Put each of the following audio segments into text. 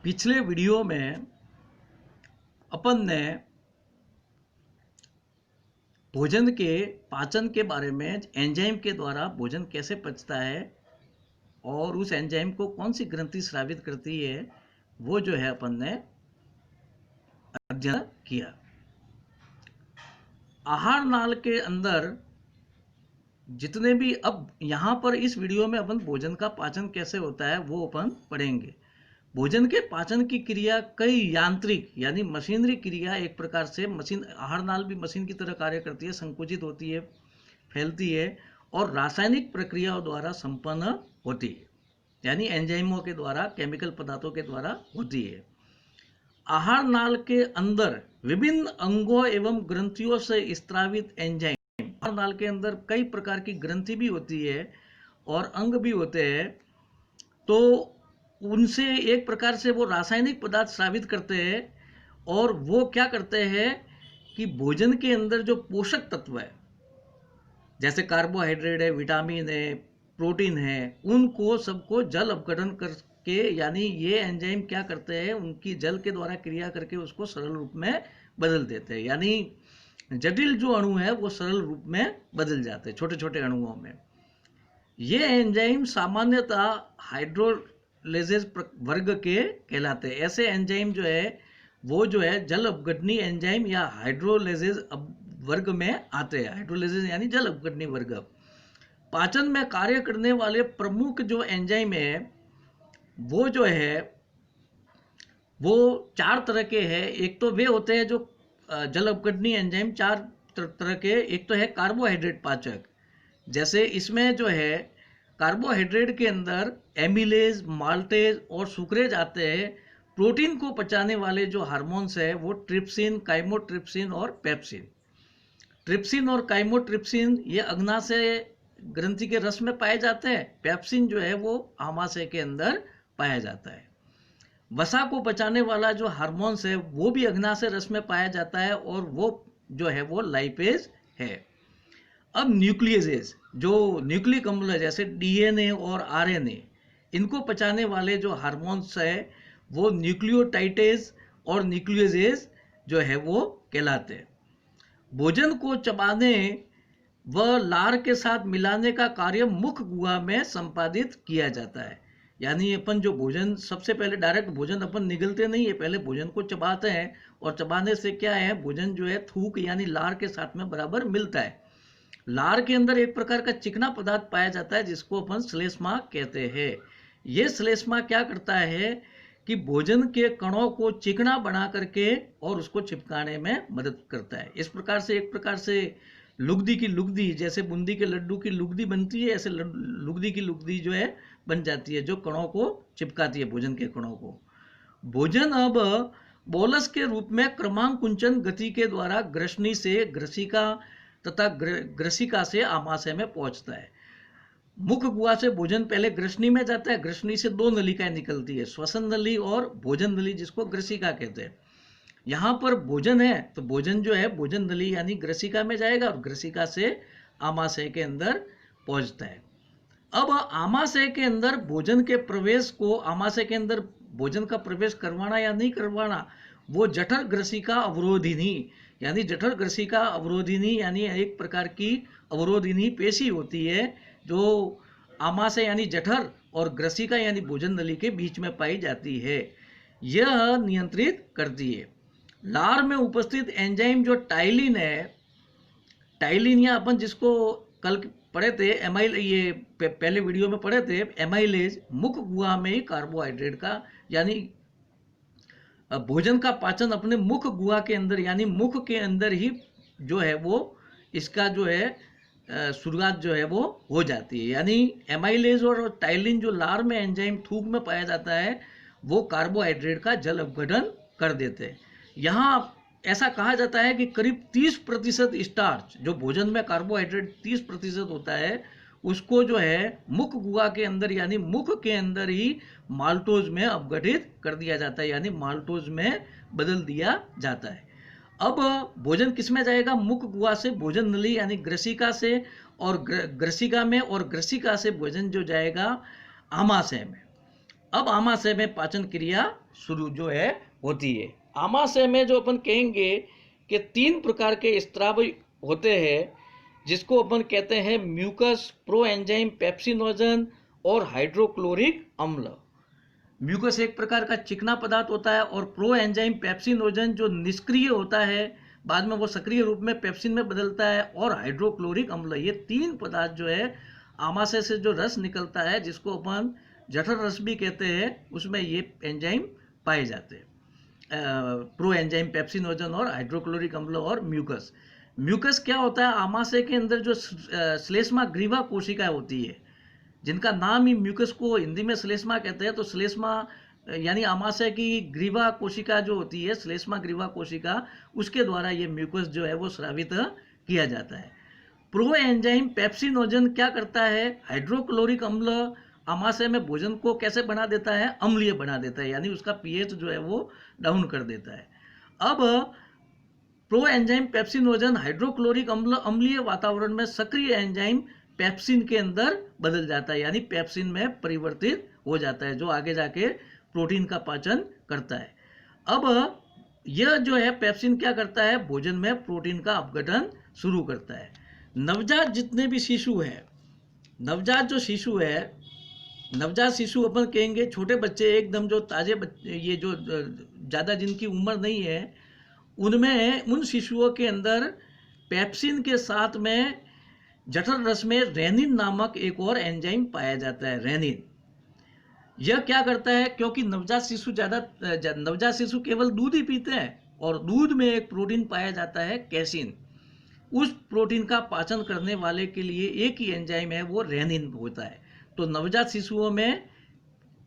पिछले वीडियो में अपन ने भोजन के पाचन के बारे में, एंजाइम के द्वारा भोजन कैसे पचता है और उस एंजाइम को कौन सी ग्रंथि स्रावित करती है, वो जो है अपन ने अध्ययन किया। आहार नाल के अंदर जितने भी, अब यहाँ पर इस वीडियो में अपन भोजन का पाचन कैसे होता है वो अपन पढ़ेंगे। भोजन के पाचन की क्रिया कई यांत्रिक यानी मशीनरी क्रिया, एक प्रकार से मशीन, आहार नाल भी मशीन की तरह कार्य करती है, संकुचित होती है, फैलती है और रासायनिक प्रक्रियाओं द्वारा संपन्न होती है, यानी एंजाइमों के द्वारा, केमिकल पदार्थों के द्वारा होती है। आहार नाल के अंदर विभिन्न अंगों एवं ग्रंथियों से स्त्रावित एंजाइम, आहार नाल के अंदर कई प्रकार की ग्रंथि भी होती है और अंग भी होते हैं, तो उनसे एक प्रकार से वो रासायनिक पदार्थ स्रावित करते हैं और वो क्या करते हैं कि भोजन के अंदर जो पोषक तत्व है, जैसे कार्बोहाइड्रेट है, विटामिन है, प्रोटीन है, उनको सबको जल अपघटन करके, यानी ये एंजाइम क्या करते हैं, उनकी जल के द्वारा क्रिया करके उसको सरल रूप में बदल देते हैं, यानी जटिल जो अणु है वो सरल रूप में बदल जाते हैं छोटे छोटे अणुओं में। ये एंजाइम सामान्यतः हाइड्रोलेजेस वर्ग के कहलाते हैं। ऐसे एंजाइम जो है वो जो है जल अपघटनी एंजाइम या हाइड्रोलेजेस वर्ग में आते हैं। हाइड्रोलेजेस यानी जल अपघटनी वर्ग। पाचन में कार्य करने वाले प्रमुख जो एंजाइम है वो जो है वो चार तरह के हैं। एक तो वे होते हैं जो जल अपघटनी एंजाइम चार तरह के। एक तो है कार्बोहाइड्रेट पाचक, जैसे इसमें जो है कार्बोहाइड्रेट के अंदर एमिलेज, माल्टेज और सुक्रेज आते हैं। प्रोटीन को पचाने वाले जो हार्मोन्स है वो ट्रिप्सिन, काइमोट्रिप्सिन और पेप्सिन। ट्रिप्सिन और काइमोट्रिप्सिन ये अग्नाशय ग्रंथि के रस में पाए जाते हैं। पेप्सिन जो है वो आमाशय के अंदर पाया जाता है। वसा को पचाने वाला जो हार्मोन्स है वो भी अग्नाशय रस में पाया जाता है और वो जो है वो लाइपेज है। अब न्यूक्लियसेस, जो न्यूक्लिक अम्ल जैसे डीएनए और आरएनए, इनको पचाने वाले जो हार्मोन्स है वो न्यूक्लियोटाइडेज और न्यूक्लियसेस जो है वो कहलाते हैं। भोजन को चबाने व लार के साथ मिलाने का कार्य मुख गुहा में संपादित किया जाता है। यानी अपन जो भोजन, सबसे पहले डायरेक्ट भोजन अपन निगलते नहीं है, पहले भोजन को चबाते हैं और चबाने से क्या है, भोजन जो है थूक यानी लार के साथ में बराबर मिलता है। लार के अंदर एक प्रकार का चिकना पदार्थ पाया जाता है जिसको अपन श्लेष्मा कहते हैं। ये श्लेष्मा क्या करता है कि भोजन के कणों को चिकना बना करके और उसको चिपकाने में मदद करता है। इस प्रकार से, एक प्रकार से लुगदी की लुगदी, जैसे बूंदी के लड्डू की लुगदी बनती है, ऐसे लुगदी की लुगदी जो है बन जाती है, जो कणों को चिपकाती है, भोजन के कणों को। भोजन अब बोलस के रूप में क्रमांकुंचन गति के द्वारा ग्रसनी से ग्रसिका तथा ग्रसिका से आमाशय में पहुंचता है। मुख गुहा से भोजन पहले ग्रसनी में जाता है। ग्रसनी से दो नलिकाएं निकलती है, श्वसन नली और भोजन नली, जिसको ग्रसिका कहते हैं। यहाँ पर भोजन है तो भोजन जो है भोजन नली यानी ग्रसिका में जाएगा और ग्रसिका से आमाशय के अंदर पहुंचता है। अब आमाशय के अंदर भोजन के प्रवेश को, आमाशय के अंदर भोजन का प्रवेश करवाना या नहीं करवाना, वो जठर ग्रसिका अवरोधिनी यानी जठर ग्रसिका अवरोधिनी यानी एक प्रकार की अवरोधिनी पेशी होती है जो आमाशय यानी जठर और ग्रसिका यानी भोजन नली के बीच में पाई जाती है। यह नियंत्रित करती है। लार में उपस्थित एंजाइम जो टाइलिन है, टाइलिन या अपन जिसको कल पढ़े थे एमाइल, ये पहले वीडियो में पढ़े थे एमाइलेज, मुख गुहा में ही कार्बोहाइड्रेट का यानी भोजन का पाचन अपने मुख गुहा के अंदर यानी मुख के अंदर ही जो है वो इसका जो है शुरुआत जो है वो हो जाती है। यानी एमाइलेज और टाइलिन जो लार में एंजाइम थूक में पाया जाता है वो कार्बोहाइड्रेट का जल अपघटन कर देते हैं। यहाँ ऐसा कहा जाता है कि करीब 30% स्टार्च, जो भोजन में कार्बोहाइड्रेट 30% होता है, उसको जो है मुख गुहा के अंदर यानी मुख के अंदर ही माल्टोज में अपघटित कर दिया जाता है, यानी माल्टोज में बदल दिया जाता है। अब भोजन किस में जाएगा, मुख गुहा से भोजन नली यानी ग्रसिका से, और ग्रसिका में, और ग्रसिका से भोजन जो जाएगा आमाशय में। अब आमाशय में पाचन क्रिया शुरू जो है होती है। आमाशय में जो अपन कहेंगे कि 3 प्रकार के स्राव होते हैं, जिसको अपन कहते हैं म्यूकस, प्रो एंजाइम पेप्सिनोजन और हाइड्रोक्लोरिक अम्ल। म्यूकस एक प्रकार का चिकना पदार्थ होता है और प्रो एंजाइम पेप्सिनोजन जो निष्क्रिय होता है, बाद में वो सक्रिय रूप में पेप्सिन में बदलता है, और हाइड्रोक्लोरिक अम्ल, ये 3 पदार्थ जो है आमाशय से जो रस निकलता है, जिसको अपन जठर रस भी कहते हैं, उसमें ये एंजाइम पाए जाते हैं, प्रो एंजाइम पेप्सिनोजन और हाइड्रोक्लोरिक अम्ल और म्यूकस। म्यूकस क्या होता है? आमाशय के अंदर जो श्लेष्मा ग्रीवा कोशिकाएं होती है, जिनका नाम ही म्यूकस को हिंदी में श्लेष्मा कहते हैं, तो श्लेष्मा यानी आमाशय की ग्रीवा कोशिका जो होती है, श्लेष्मा ग्रीवा कोशिका, उसके द्वारा ये म्यूकस जो है वो स्रावित किया जाता है। प्रो एंजाइम पेप्सिनोजन क्या करता है? हाइड्रोक्लोरिक अम्ल आमाशय में भोजन को कैसे बना देता है? अम्लीय बना देता है, यानी उसका पीएच जो है वो डाउन कर देता है। अब प्रो एंजाइम पेप्सिनोजन हाइड्रोक्लोरिक अम्ल अम्लीय वातावरण में सक्रिय एंजाइम पेप्सिन के अंदर बदल जाता है, यानी पेप्सिन में परिवर्तित हो जाता है, जो आगे जाके प्रोटीन का पाचन करता है। अब यह जो है पेप्सिन क्या करता है? भोजन में प्रोटीन का अपघटन शुरू करता है। नवजात जितने भी शिशु हैं, नवजात जो शिशु है, नवजात शिशु अपन कहेंगे छोटे बच्चे, एकदम जो ताजे बच्चे, ये जो ज़्यादा जिनकी उम्र नहीं है, उनमें उन शिशुओं के अंदर पेप्सिन के साथ में जठर रस में रेनिन नामक एक और एंजाइम पाया जाता है, रेनिन। यह क्या करता है? क्योंकि नवजात शिशु केवल दूध ही पीते हैं, और दूध में एक प्रोटीन पाया जाता है कैसिन। उस प्रोटीन का पाचन करने वाले के लिए एक ही एंजाइम है, वो रेनिन होता है। तो नवजात शिशुओं में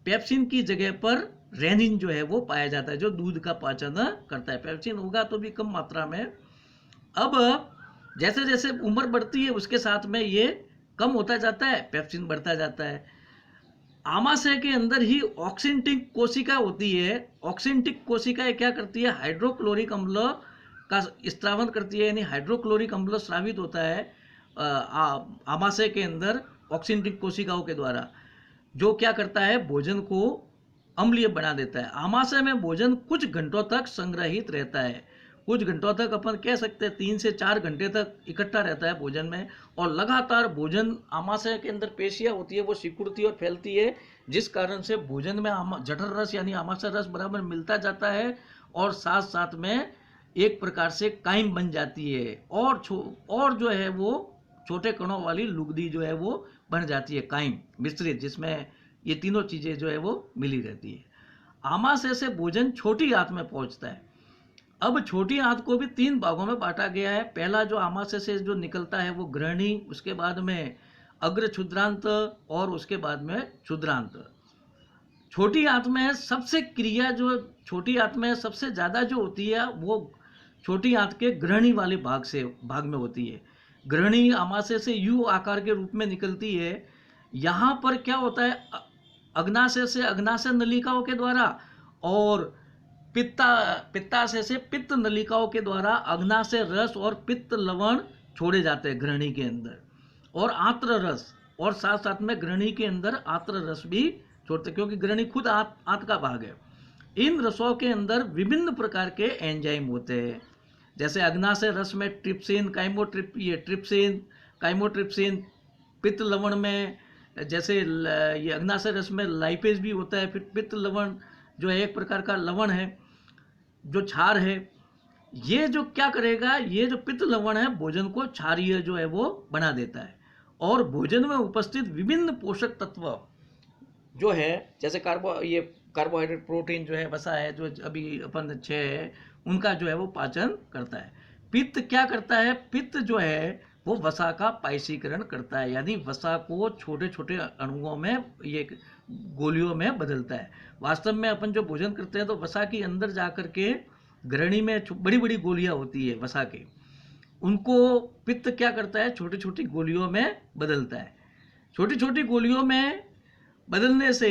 पेप्सिन की जगह पर रेनिन जो है वो पाया जाता है, जो दूध का पाचन करता है। पेप्सिन होगा तो भी कम मात्रा में। अब जैसे जैसे उम्र बढ़ती है, उसके साथ में ये कम होता जाता है, पेप्सिन बढ़ता जाता है। आमाशय के अंदर ही ऑक्सिनटिक कोशिका होती है। ऑक्सिनटिक कोशिकाएं क्या करती है? हाइड्रोक्लोरिक अम्ल का स्त्रावन करती है, यानी हाइड्रोक्लोरिक अम्ल स्रावित होता है आमाशय के अंदर ऑक्सिनटिक कोशिकाओं के द्वारा, जो क्या करता है? भोजन को अम्लीय बना देता है। आमाशय में भोजन कुछ घंटों तक संग्रहित रहता है, कुछ घंटों तक, अपन कह सकते हैं 3 से 4 घंटे तक इकट्ठा रहता है भोजन में, और लगातार भोजन, आमाशय के अंदर पेशियां होती है, वो सिकुड़ती और फैलती है, जिस कारण से भोजन में जठर रस यानी आमाशय रस बराबर मिलता जाता है, और साथ साथ में एक प्रकार से काइम बन जाती है, और जो है वो छोटे कणों वाली लुगदी जो है वो बन जाती है, काइम मिश्रित, जिसमें ये तीनों चीजें जो है वो मिली रहती है। आमाशय से भोजन छोटी आंत में पहुंचता है। अब छोटी आंत को भी 3 भागों में बांटा गया है। पहला जो आमाशय से जो निकलता है वो ग्रहणी, उसके बाद में अग्र क्षुद्रांत, और उसके बाद में क्षुद्रांत। छोटी आंत में सबसे क्रिया जो छोटी आंत में सबसे ज्यादा जो होती है, वो छोटी आंत के ग्रहणी वाले भाग में होती है। ग्रहणी आमाशय से यू आकार के रूप में निकलती है। यहाँ पर क्या होता है? अग्नाशय से अग्नाशय नलिकाओं के द्वारा, और पित्ताशय से पित्त नलिकाओं के द्वारा अग्नाशय रस और पित्त लवण छोड़े जाते हैं ग्रहणी के अंदर, और आंत्र रस, और साथ साथ में ग्रहणी के अंदर आंत्र रस भी छोड़ते, क्योंकि ग्रहणी खुद आंत का भाग है। इन रसों के अंदर विभिन्न प्रकार के एंजाइम होते हैं, जैसे अग्नाशय रस में ट्रिप्सिन, काइमोट्रिप्सिन, पित्त लवण में जैसे ये अग्नाशय रस में लाइपेज भी होता है। फिर पित्त लवण जो है एक प्रकार का लवण है, जो क्षार है। ये जो क्या करेगा? ये जो पित्त लवण है भोजन को क्षारीय जो है वो बना देता है, और भोजन में उपस्थित विभिन्न पोषक तत्व जो है, जैसे कार्बोहाइड्रेट, प्रोटीन जो है, वसा है, जो अभी अपन 6 है, उनका जो है वो पाचन करता है। पित्त क्या करता है? पित्त जो है वो वसा का पायसीकरण करता है, यानी वसा को छोटे छोटे अणुओं में, ये गोलियों में बदलता है। वास्तव में अपन जो भोजन करते हैं तो वसा के अंदर जाकर के ग्रहणी में बड़ी बड़ी गोलियां होती है वसा के, उनको पित्त क्या करता है? छोटी छोटी गोलियों में बदलता है। छोटी छोटी गोलियों में बदलने से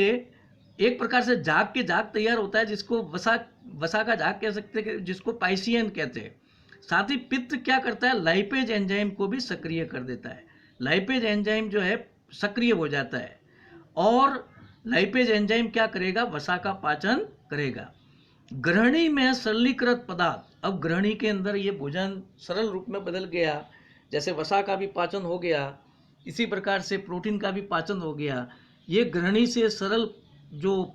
एक प्रकार से जाग तैयार होता है, जिसको वसा का जाग कह सकते हैं, जिसको पाइसियन कहते हैं। साथ ही पित्त क्या करता है? लाइपेज एंजाइम को भी सक्रिय कर देता है। लाइपेज एंजाइम जो है सक्रिय हो जाता है, और लाइपेज एंजाइम क्या करेगा, वसा का पाचन करेगा। ग्रहणी में सरलीकृत पदार्थ, अब ग्रहणी के अंदर ये भोजन सरल रूप में बदल गया, जैसे वसा का भी पाचन हो गया, इसी प्रकार से प्रोटीन का भी पाचन हो गया। ये ग्रहणी से सरल जो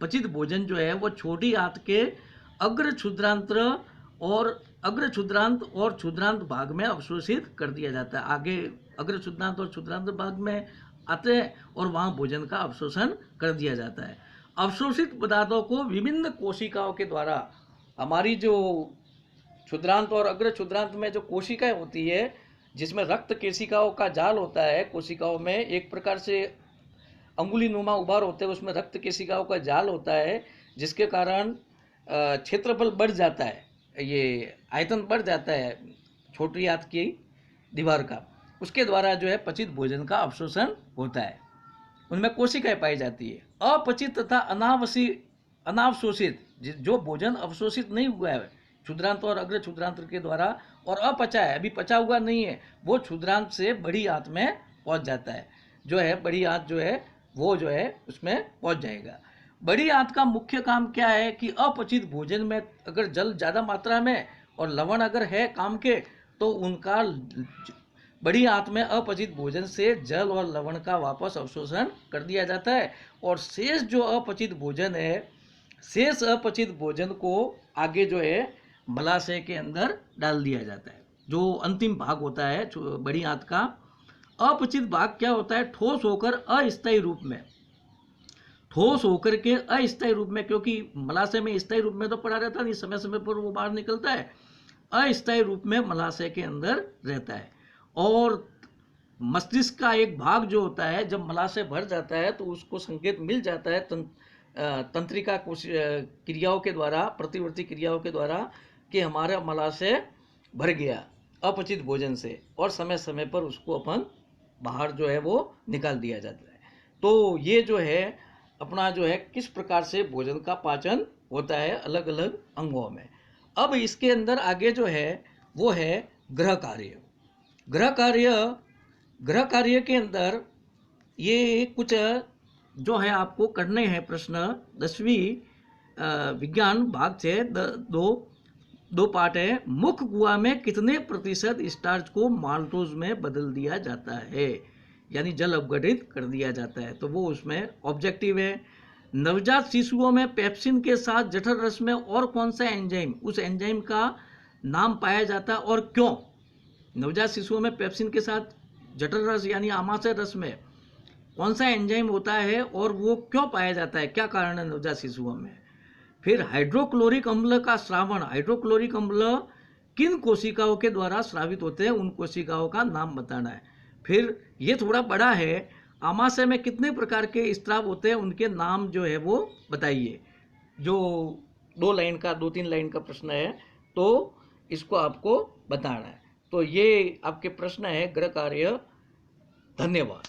पचित भोजन जो है वो छोटी आंत के अग्र क्षुद्रांत्र और क्षुद्रांत भाग में अवशोषित कर दिया जाता है। आगे अग्र क्षुद्रांत और क्षुद्रांत भाग में आते हैं और वहाँ भोजन का अवशोषण कर दिया जाता है। अवशोषित पदार्थों को विभिन्न कोशिकाओं के द्वारा, हमारी जो क्षुद्रांत और अग्र क्षुद्रांत में जो कोशिकाएं होती है, जिसमें रक्त केशिकाओं का जाल होता है, कोशिकाओं में एक प्रकार से अंगुली नुमा उभार होते हैं, उसमें रक्त केशिकाओं का जाल होता है, जिसके कारण क्षेत्रफल बढ़ जाता है, ये आयतन बढ़ जाता है छोटी आंत की दीवार का। उसके द्वारा जो है पचित भोजन का अवशोषण होता है, उनमें कोशिकाएं पाई जाती है। अपचित तथा अनावशोषित, जो भोजन अवशोषित नहीं हुआ है क्षुद्रांत और अग्र क्षुद्रांत के द्वारा और अपचा है, अभी पचा हुआ नहीं है, वो क्षुद्रांत से बड़ी आंत में पहुंच जाता है, जो है बड़ी आंत जो है वो जो है उसमें पहुंच जाएगा। बड़ी आंत का मुख्य काम क्या है कि अपचित भोजन में अगर जल ज़्यादा मात्रा में और लवण अगर है काम के, तो उनका बड़ी आंत में अपचित भोजन से जल और लवण का वापस अवशोषण कर दिया जाता है, और शेष जो अपचित भोजन है, शेष अपचित भोजन को आगे जो है मलाशय के अंदर डाल दिया जाता है। जो अंतिम भाग होता है बड़ी आंत का, अपचित भाग क्या होता है, ठोस होकर अस्थायी रूप में, ठोस होकर के अस्थायी रूप में, क्योंकि मलाशय में स्थायी रूप में तो पड़ा रहता नहीं, समय समय पर वो बाहर निकलता है, अस्थायी रूप में मलाशय के अंदर रहता है। और मस्तिष्क का एक भाग जो होता है, जब मलाशय भर जाता है तो उसको संकेत मिल जाता है तंत्रिका क्रियाओं के द्वारा, प्रतिवर्ती क्रियाओं के द्वारा, कि हमारा मलाशय भर गया अपचित भोजन से, और समय समय पर उसको अपन बाहर जो है वो निकाल दिया जाता है। तो ये जो है अपना जो है किस प्रकार से भोजन का पाचन होता है अलग अलग अंगों में। अब इसके अंदर आगे जो है वो है ग्रह कार्य। ग्रह कार्य के अंदर ये कुछ जो है आपको करने हैं प्रश्न, 10वीं विज्ञान भाग से दो पार्ट है। मुख गुहा में कितने प्रतिशत स्टार्च को माल्टोज में बदल दिया जाता है, यानी जल अपघटित कर दिया जाता है, तो वो उसमें ऑब्जेक्टिव है। नवजात शिशुओं में पेप्सिन के साथ जठर रस में और कौन सा एंजाइम, उस एंजाइम का नाम पाया जाता है और क्यों। नवजात शिशुओं में पेप्सिन के साथ जठर रस यानी आमाशय रस में कौन सा एंजाइम होता है और वो क्यों पाया जाता है, क्या कारण है नवजात शिशुओं में। फिर हाइड्रोक्लोरिक अम्ल का श्रावण, हाइड्रोक्लोरिक अम्ल किन कोशिकाओं के द्वारा स्रावित होते हैं, उन कोशिकाओं का नाम बताना है। फिर ये थोड़ा बड़ा है, आमाशय में कितने प्रकार के स्राव होते हैं, उनके नाम जो है वो बताइए। जो 2-3 लाइन का प्रश्न है, तो इसको आपको बताना है। तो ये आपके प्रश्न है ग्रह कार्य। धन्यवाद।